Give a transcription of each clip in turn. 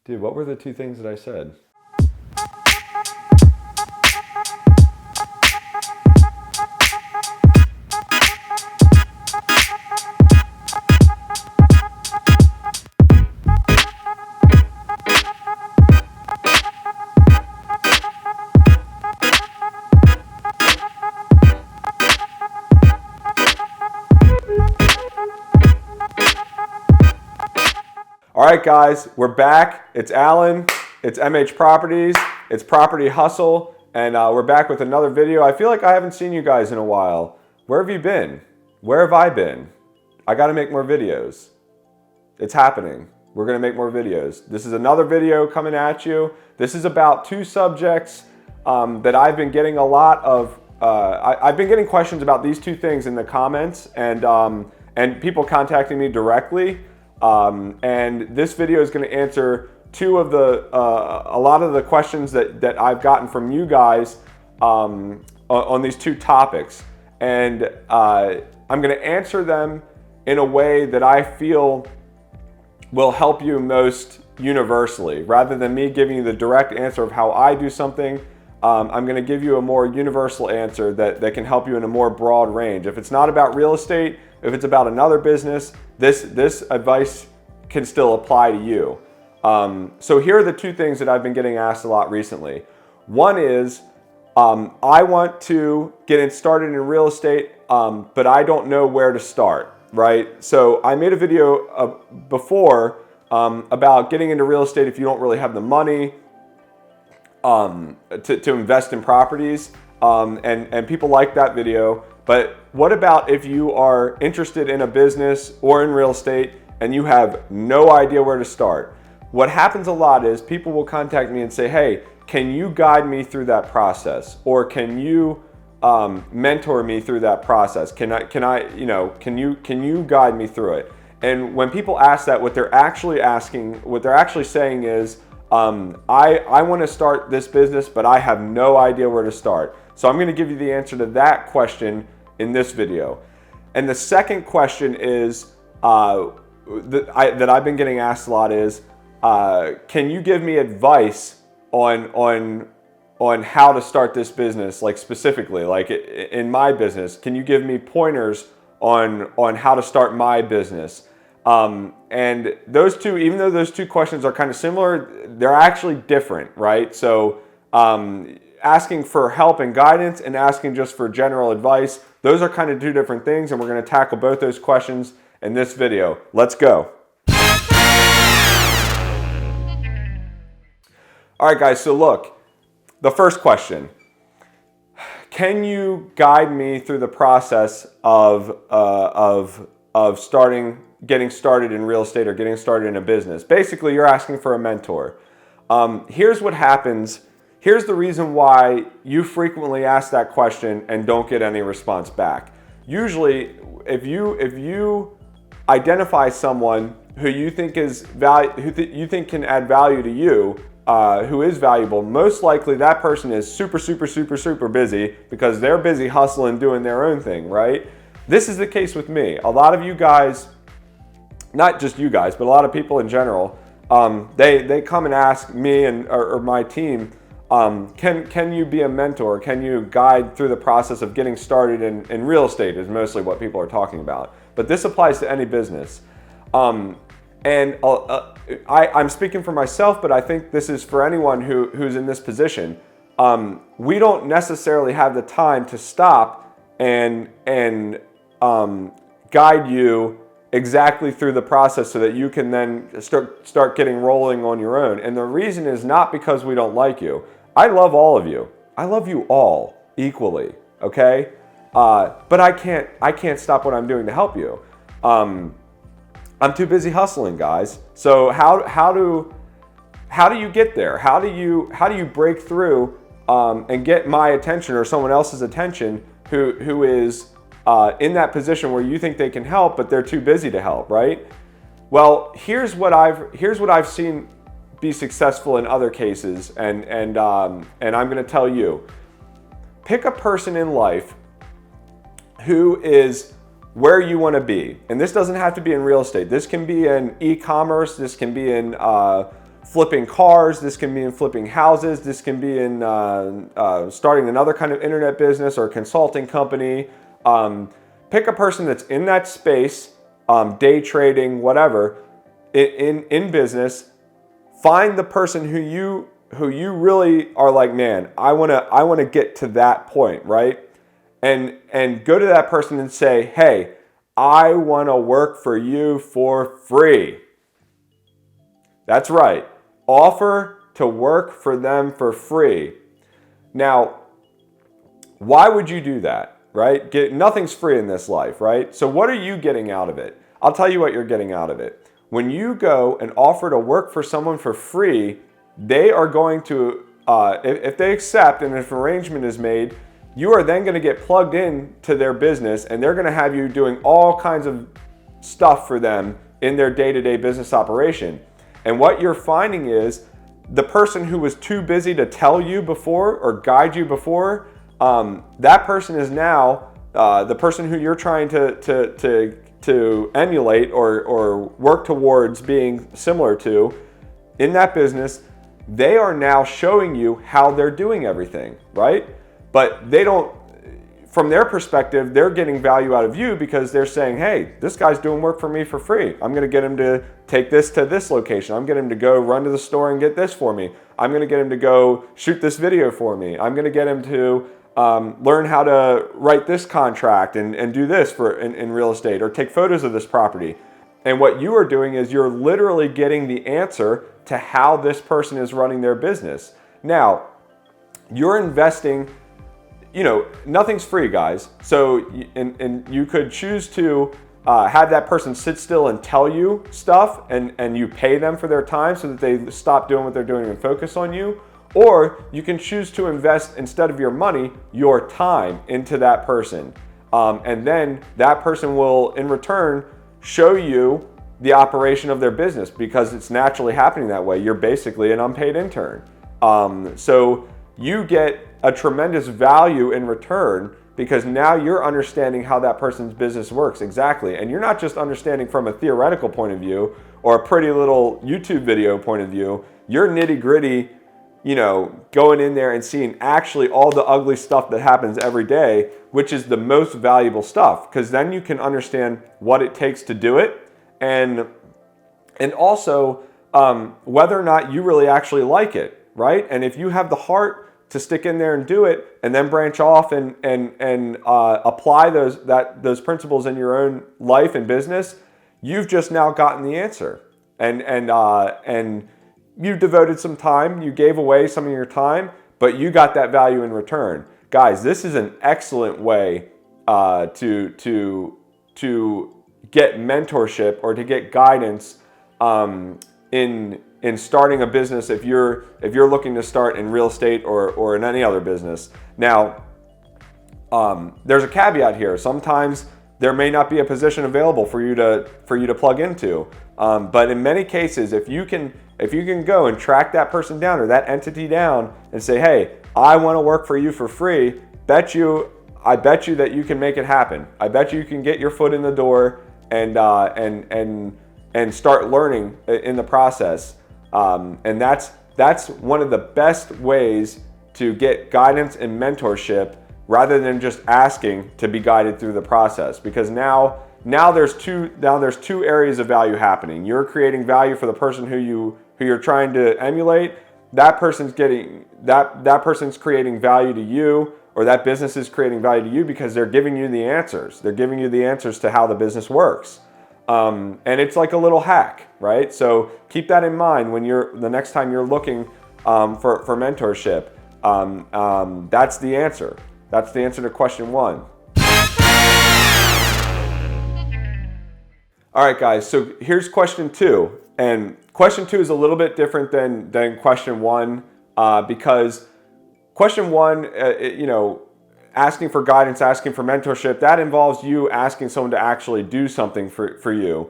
Dude, what were the two things that I said? All right, guys, we're back. It's Alan, it's MH Properties, it's Property Hustle, and we're back with another video. I feel like I haven't seen you guys in a while. Where have you been? Where have I been? I gotta make more videos. It's happening. We're gonna make more videos. This is another video coming at you. This is about two subjects that I've been getting a lot of. I've been getting questions about these two things in the comments and people contacting me directly. And this video is going to answer two of a lot of the questions that I've gotten from you guys on these two topics. And I'm going to answer them in a way that I feel will help you most universally. Rather than me giving you the direct answer of how I do something, I'm going to give you a more universal answer that can help you in a more broad range. If it's not about real estate, if it's about another business, this advice can still apply to you. So here are the two things that I've been getting asked a lot recently. One is, I want to get started in real estate, but I don't know where to start, right? So I made a video before about getting into real estate if you don't really have the money to invest in properties, and people like that video. But what about if you are interested in a business or in real estate and you have no idea where to start? What happens a lot is people will contact me and say, hey, can you guide me through that process? Or can you mentor me through that process? Can you guide me through it? And when people ask that, what they're actually saying is, I want to start this business, but I have no idea where to start. So I'm going to give you the answer to that question in this video. And the second question is that I've been getting asked a lot is, can you give me advice on how to start this business, like specifically, like in my business? Can you give me pointers on how to start my business? And those two, even though those two questions are kind of similar, they're actually different, right? So asking for help and guidance and asking just for general advice, those are kind of two different things, and we're going to tackle both those questions in this video. Let's go. All right, guys, so look, the first question: can you guide me through the process of getting started in real estate or getting started in a business? Basically, you're asking for a mentor. Here's what happens. Here's the reason why you frequently ask that question and don't get any response back. Usually, if you identify someone who you think you think can add value to you, who is valuable, most likely that person is super busy because they're busy hustling, doing their own thing, right? This is the case with me. A lot of you guys, not just you guys, but a lot of people in general, they come and ask me or my team, can you be a mentor? Can you guide through the process of getting started in real estate is mostly what people are talking about. But this applies to any business. I'm speaking for myself, but I think this is for anyone who's in this position. We don't necessarily have the time to stop and guide you exactly through the process so that you can then start getting rolling on your own. And the reason is not because we don't like you. I love all of you. I love you all equally, okay? But I can't stop what I'm doing to help you. I'm too busy hustling, guys. So how do you get there? How do you break through and get my attention or someone else's attention who is in that position where you think they can help, but they're too busy to help, right? Well, here's what I've seen be successful in other cases, and I'm going to tell you. Pick a person in life who is where you want to be, and this doesn't have to be in real estate. This can be in e-commerce. This can be in flipping cars, this can be in flipping houses, this can be in starting another kind of internet business or consulting company. Pick a person that's in that space, day trading, whatever, in business. Find the person who you really are like, man, I wanna get to that point, right? And go to that person and say, hey, I wanna work for you for free. That's right. Offer to work for them for free. Now, why would you do that, right? Nothing's free in this life, right? So what are you getting out of it? I'll tell you what you're getting out of it. When you go and offer to work for someone for free, they are going to, if they accept and if an arrangement is made, you are then going to get plugged in to their business, and they're going to have you doing all kinds of stuff for them in their day-to-day business operation. And what you're finding is the person who was too busy to tell you before or guide you before, that person is now the person who you're trying to emulate or work towards being similar to in that business. They are now showing you how they're doing everything, right? But they don't, from their perspective, they're getting value out of you because they're saying, hey, this guy's doing work for me for free. I'm gonna get him to take this to this location. I'm getting him to go run to the store and get this for me. I'm gonna get him to go shoot this video for me. I'm gonna get him to learn how to write this contract and do this in real estate, or take photos of this property. And what you are doing is you're literally getting the answer to how this person is running their business. Now, you're investing, nothing's free, guys. So, and you could choose to have that person sit still and tell you stuff, and you pay them for their time so that they stop doing what they're doing and focus on you. Or you can choose to invest, instead of your money, your time into that person. And then that person will, in return, show you the operation of their business because it's naturally happening that way. You're basically an unpaid intern. So you get a tremendous value in return because now you're understanding how that person's business works exactly. And you're not just understanding from a theoretical point of view or a pretty little YouTube video point of view. You're nitty gritty, going in there and seeing actually all the ugly stuff that happens every day, which is the most valuable stuff, because then you can understand what it takes to do it, and also whether or not you really actually like it, right? And if you have the heart to stick in there and do it, and then branch off and apply those principles in your own life and business, you've just now gotten the answer. And you devoted some time, you gave away some of your time, but you got that value in return. Guys, this is an excellent way to get mentorship or to get guidance in starting a business if you're looking to start in real estate or in any other business. Now, there's a caveat here. Sometimes there may not be a position available for you to plug into, but in many cases, if you can go and track that person down or that entity down and say, hey, I want to work for you for free, I bet you that you can make it happen. I bet you can get your foot in the door and start learning in the process. And that's one of the best ways to get guidance and mentorship, rather than just asking to be guided through the process. Because now there's two areas of value happening. You're creating value for the person who you're trying to emulate. That person's creating value to you, or that business is creating value to you because they're giving you the answers. They're giving you the answers to how the business works. And it's like a little hack, right? So keep that in mind when the next time you're looking for mentorship. That's the answer. That's the answer to question 1. All right, guys, so here's question 2. And question 2 is a little bit different than question 1 because question 1, asking for guidance, asking for mentorship, that involves you asking someone to actually do something for you.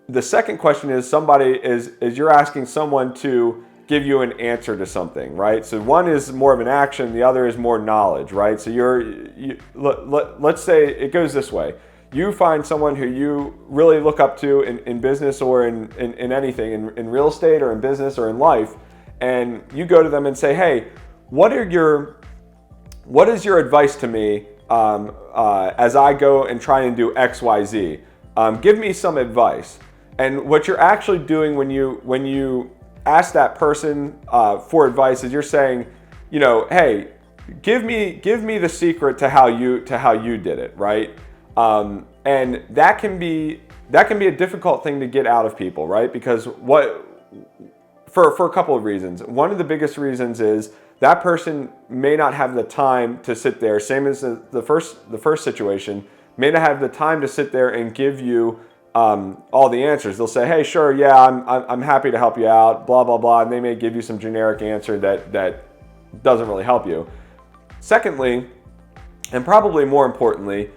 The second question is you're asking someone to give you an answer to something, right? So one is more of an action, the other is more knowledge, right? So let's say it goes this way. you find someone who you really look up to in business or in anything, in real estate or in business or in life, and you go to them and say, hey, what is your advice to me as I go and try and do X, Y, Z? Give me some advice. And what you're actually doing when you ask that person for advice is you're saying, hey, give me the secret to how you did it, right? And that can be a difficult thing to get out of people, right? Because for a couple of reasons. One of the biggest reasons is that person may not have the time to sit there, same as the first situation, may not have the time to sit there and give you all the answers. They'll say, hey, sure, yeah, I'm happy to help you out, blah, blah, blah, and they may give you some generic answer that doesn't really help you. Secondly, and probably more importantly,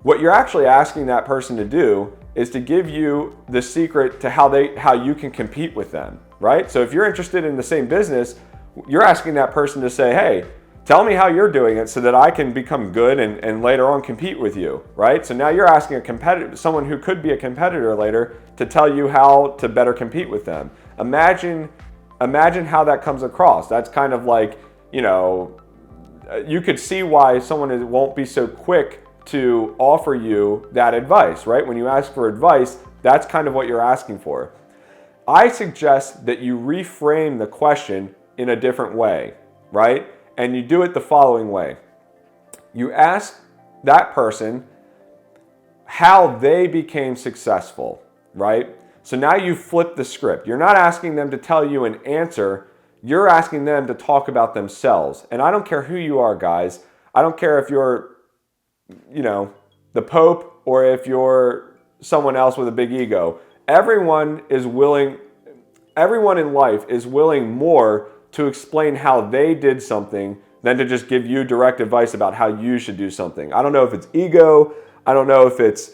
what you're actually asking that person to do is to give you the secret to how you can compete with them, right? So if you're interested in the same business, you're asking that person to say, hey, tell me how you're doing it so that I can become good and later on compete with you, right? So now you're asking someone who could be a competitor later to tell you how to better compete with them. Imagine how that comes across. That's kind of like, you could see why someone won't be so quick to offer you that advice, right? When you ask for advice, that's kind of what you're asking for. I suggest that you reframe the question in a different way, right? And you do it the following way. You ask that person how they became successful, right? So now you flip the script. You're not asking them to tell you an answer. You're asking them to talk about themselves. And I don't care who you are, guys. I don't care if you're, the Pope or if you're someone else with a big ego. Everyone in life is willing more to explain how they did something than to just give you direct advice about how you should do something. I don't know if it's ego. I don't know if it's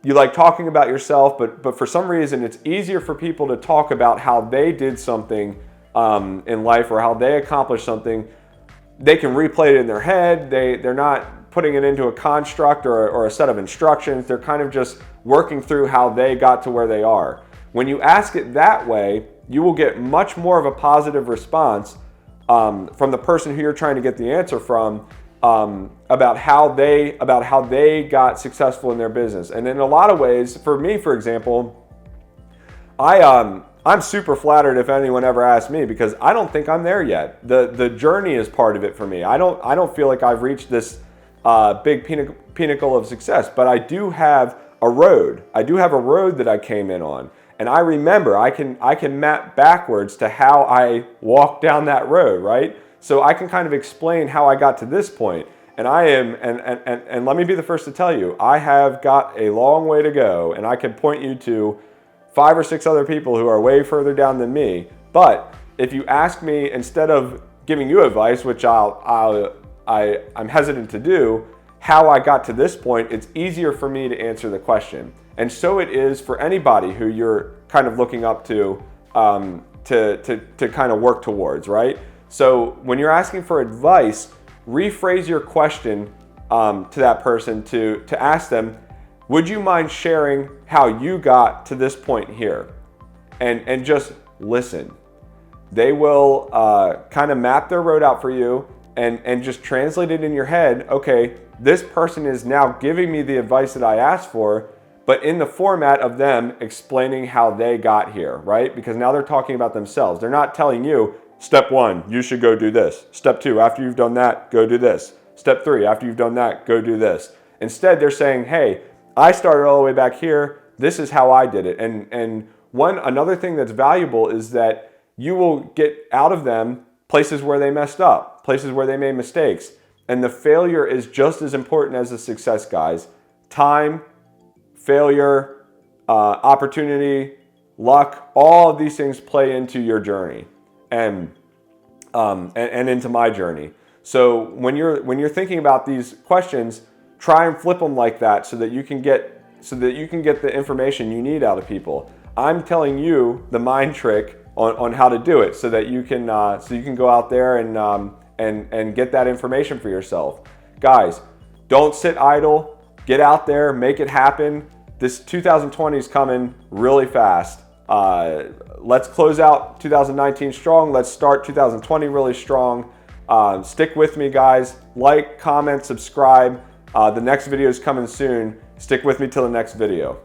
you like talking about yourself, but for some reason it's easier for people to talk about how they did something in life or how they accomplished something. They can replay it in their head. They're not putting it into a construct or a set of instructions. They're kind of just working through how they got to where they are. When you ask it that way, you will get much more of a positive response from the person who you're trying to get the answer from about how they got successful in their business. And in a lot of ways, for me, for example, I'm super flattered if anyone ever asks me because I don't think I'm there yet. The journey is part of it for me. I don't feel like I've reached this big pinnacle of success, but I do have a road. I do have a road that I came in on. And I remember I can map backwards to how I walked down that road, right? So I can kind of explain how I got to this point. And and let me be the first to tell you, I have got a long way to go, and I can point you to 5 or 6 other people who are way further down than me. But if you ask me, instead of giving you advice, which I'm hesitant to do, how I got to this point, it's easier for me to answer the question. And so it is for anybody who you're kind of looking up to kind of work towards, right? So when you're asking for advice, rephrase your question to that person to ask them, would you mind sharing how you got to this point here? And just listen. They will kind of map their road out for you and just translate it in your head. Okay, this person is now giving me the advice that I asked for, but in the format of them explaining how they got here, right? Because now they're talking about themselves. They're not telling you, step 1, you should go do this. Step 2, after you've done that, go do this. Step 3, after you've done that, go do this. Instead, they're saying, hey, I started all the way back here. This is how I did it. And another thing that's valuable is that you will get out of them places where they messed up, places where they made mistakes. And the failure is just as important as the success, guys. Time, failure, opportunity, luck, all of these things play into your journey and into my journey. So when you're thinking about these questions, try and flip them like that so that you can get the information you need out of people. I'm telling you the mind trick on how to do it so that you can go out there and get that information for yourself. Guys, don't sit idle. Get out there, make it happen. This 2020 is coming really fast. Let's close out 2019 strong. Let's start 2020 really strong. Stick with me, guys. Like, comment, subscribe. The next video is coming soon. Stick with me till the next video.